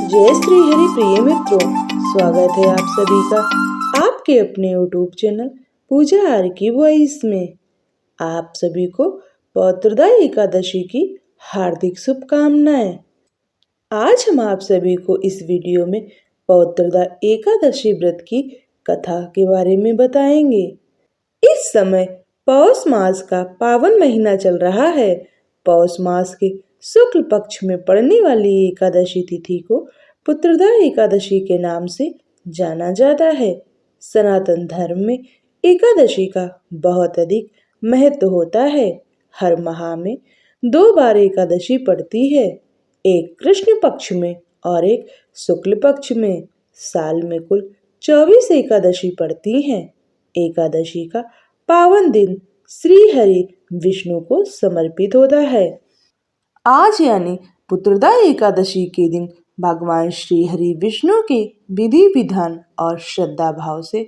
जय श्री हरि प्रिय मित्रों, स्वागत है आप सभी का आपके अपने YouTube चैनल पूजा आर की वॉइस में। आप सभी को पवित्रदा एकादशी की हार्दिक शुभकामनाएं। आज हम आप सभी को इस वीडियो में पवित्रदा एकादशी व्रत की कथा के बारे में बताएंगे। इस समय पौष मास का पावन महीना चल रहा है। पौष मास के शुक्ल पक्ष में पड़ने वाली एकादशी तिथि को पुत्रदा एकादशी के नाम से जाना जाता है। सनातन धर्म में एकादशी का बहुत अधिक महत्व होता है। हर माह में 2 बार एकादशी पड़ती है, एक कृष्ण पक्ष में और एक शुक्ल पक्ष में। साल में कुल 24 एकादशी पड़ती हैं। एकादशी का पावन दिन श्री हरि विष्णु को समर्पित होता है। आज यानी पुत्रदा एकादशी के दिन भगवान श्री हरि विष्णु के विधि विधान और श्रद्धा भाव से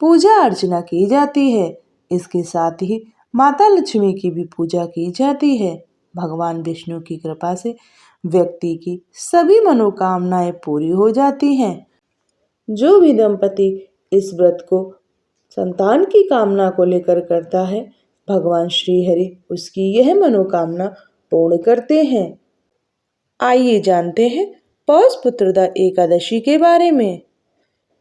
पूजा अर्चना की जाती है। इसके साथ ही माता लक्ष्मी की भी पूजा की जाती है। भगवान विष्णु की कृपा से व्यक्ति की सभी मनोकामनाएं पूरी हो जाती हैं। जो भी दंपति इस व्रत को संतान की कामना को लेकर करता है, भगवान श्री हरि उसकी यह मनोकामना पूर्ण करते हैं। आइए जानते हैं पौष पुत्रदा एकादशी के बारे में।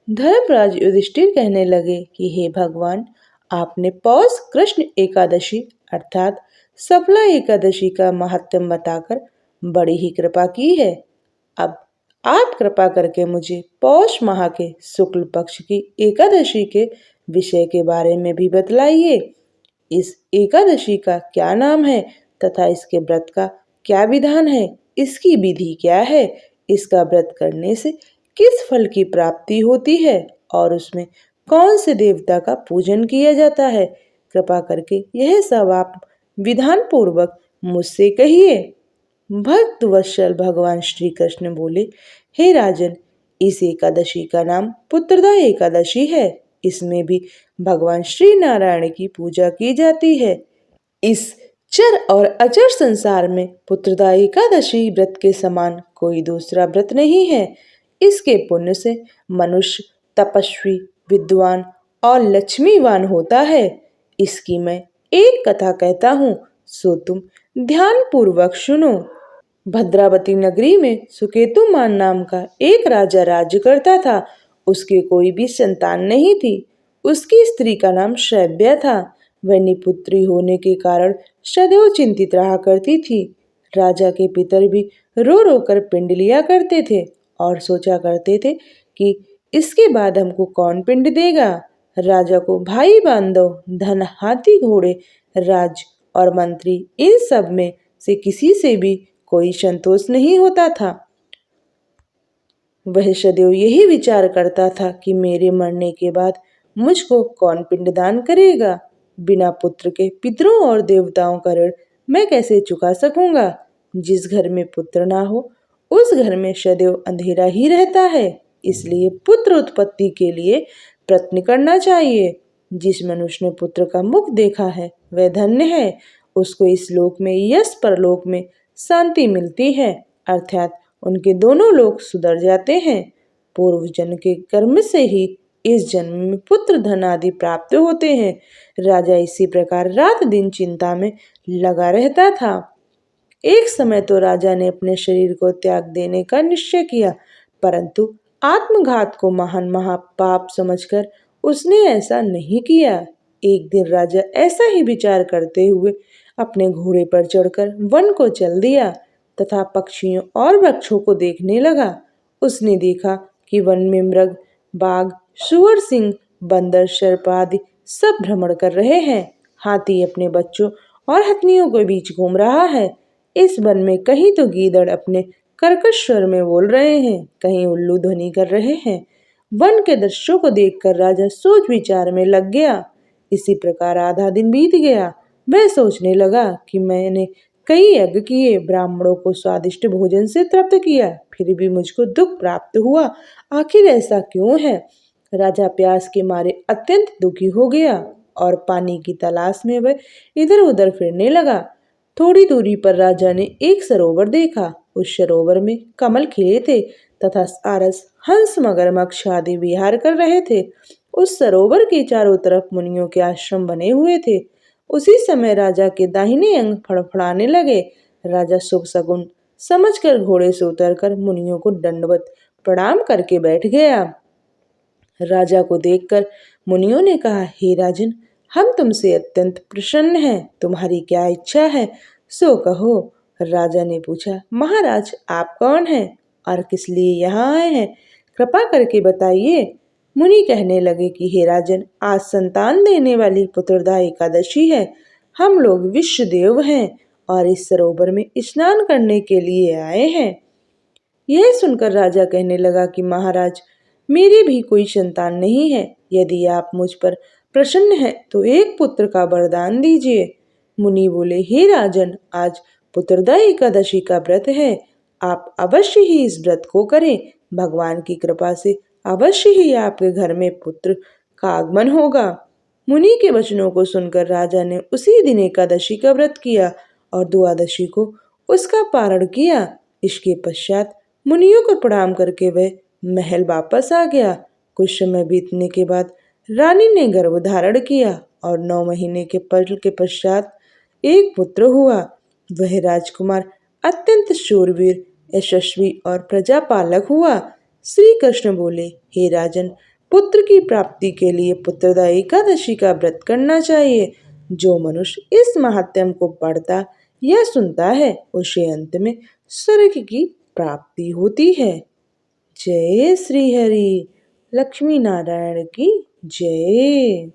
धर्मराज युधिष्ठिर कहने लगे कि हे भगवान, आपने पौष कृष्ण एकादशी अर्थात सफला एकादशी का महात्म्य बताकर बड़ी ही कृपा की है। अब आप कृपा करके मुझे पौष माह के शुक्ल पक्ष की एकादशी के विषय के बारे में भी बतलाइए। इस एकादशी का क्या नाम है तथा इसके व्रत का क्या विधान है, इसकी विधि क्या है, इसका व्रत करने से किस फल की प्राप्ति होती है और उसमें कौन से देवता का पूजन किया जाता है। कृपा करके यह सब आप विधान पूर्वक मुझसे कहिए। भक्त वत्सल भगवान श्री कृष्ण बोले, हे राजन, इस एकादशी का नाम पुत्रदा एकादशी है। इसमें भी भगवान श्री नारायण की पूजा की जाती है। इस चर और अचर संसार में पुत्रदा एकादशी व्रत के समान कोई दूसरा व्रत नहीं है। इसके पुण्य से मनुष्य तपस्वी, विद्वान और लक्ष्मीवान होता है। इसकी मैं एक कथा कहता हूँ, सो तुम ध्यान पूर्वक सुनो। भद्रावती नगरी में सुकेतुमान नाम का एक राजा राज्य करता था। उसके कोई भी संतान नहीं थी। उसकी स्त्री का नाम श्रव्या था। वह निपुत्री होने के कारण सदैव चिंतित रहा करती थी। राजा के पितर भी रो रो कर पिंड लिया करते थे और सोचा करते थे कि इसके बाद हमको कौन पिंड देगा। राजा को भाई बांधव, धन, हाथी घोड़े, राज और मंत्री, इन सब में से किसी से भी कोई संतोष नहीं होता था। वह सदैव यही विचार करता था कि मेरे मरने के बाद मुझको कौन पिंडदान करेगा। बिना पुत्र के पितरों और देवताओं का ऋण मैं कैसे चुका सकूंगा। जिस घर में पुत्र ना हो उस घर में सदैव अंधेरा ही रहता है। इसलिए पुत्र उत्पत्ति के लिए प्रयत्न करना चाहिए। जिस मनुष्य ने पुत्र का मुख देखा है वह धन्य है। उसको इस लोक में यश परलोक में शांति मिलती है, अर्थात उनके दोनों लोक सुधर जाते हैं। पूर्व जन्म के कर्म से ही इस जन्म में पुत्र धन आदि प्राप्त होते हैं। राजा इसी प्रकार रात दिन चिंता में लगा रहता था। एक समय तो राजा ने अपने शरीर को त्याग देने का निश्चय किया, परंतु आत्मघात को महान महापाप समझकर उसने ऐसा नहीं किया। एक दिन राजा ऐसा ही विचार करते हुए अपने घोड़े पर चढ़कर वन को चल दिया तथा पक्षियों और वृक्षों को देखने लगा। उसने देखा कि वन में मृग, बाघ, सूअर, सिंह, बंदर, सर्प आदि सब भ्रमण कर रहे हैं। हाथी अपने बच्चों और हथनियों के बीच घूम रहा है। इस वन में कहीं तो गीदड़ अपने कर्कश स्वर में बोल रहे हैं, कहीं उल्लू ध्वनि कर रहे हैं। वन के दृश्यों को देखकर राजा सोच विचार में लग गया। इसी प्रकार आधा दिन बीत गया। वह सोचने लगा कि मैंने कई यज्ञ किए, ब्राह्मणों को स्वादिष्ट भोजन से तृप्त किया, फिर भी मुझको दुख प्राप्त हुआ। आखिर ऐसा क्यों है। राजा प्यास के मारे अत्यंत दुखी हो गया और पानी की तलाश में वह इधर उधर फिरने लगा। थोड़ी दूरी पर राजा ने एक सरोवर देखा। उस सरोवर में कमल खिले थे तथा सारस हंस मगरमच्छ आदि विहार कर रहे थे। उस सरोवर के चारों तरफ मुनियों के आश्रम बने हुए थे। उसी समय राजा के दाहिने अंग फड़फड़ाने लगे। राजा शुभ शकुन समझकर घोड़े से उतरकर मुनियों को दंडवत प्रणाम करके बैठ गया। राजा को देखकर मुनियों ने कहा, हे राजन, हम तुमसे अत्यंत प्रसन्न हैं। तुम्हारी क्या इच्छा है, सो कहो। राजा ने पूछा, महाराज, आप कौन हैं और किस लिए यहाँ आए हैं? कृपा करके बताइए। मुनि कहने लगे कि हे राजन, आज संतान देने वाली पुत्रदा एकादशी है। हम लोग विश्वदेव हैं और इस सरोवर में स्नान करने के लिए आए हैं। यह सुनकर राजा कहने लगा कि महाराज, मेरी भी कोई संतान नहीं है। यदि आप मुझ पर प्रसन्न हैं तो एक पुत्र का वरदान दीजिए। मुनि बोले, हे राजन, आज पुत्रदा एकादशी का व्रत है। आप अवश्य ही इस व्रत को करें। भगवान की कृपा से अवश्य ही आपके घर में पुत्र का आगमन होगा। मुनि के वचनों को सुनकर राजा ने उसी दिन एकादशी का व्रत किया और द्वादशी को उसका पारण किया। इसके पश्चात मुनियों को प्रणाम करके वह महल वापस आ गया। कुछ समय बीतने के बाद रानी ने गर्भ धारण किया और 9 महीने के पश्चात एक पुत्र हुआ। वह राजकुमार अत्यंत शूरवीर, यशस्वी और प्रजापालक हुआ। श्री कृष्ण बोले, हे राजन, पुत्र की प्राप्ति के लिए पुत्रदा एकादशी का व्रत करना चाहिए। जो मनुष्य इस महात्म्य को पढ़ता या सुनता है, उसे अंत में स्वर्ग की प्राप्ति होती है। जय श्री हरि। लक्ष्मी नारायण की जय।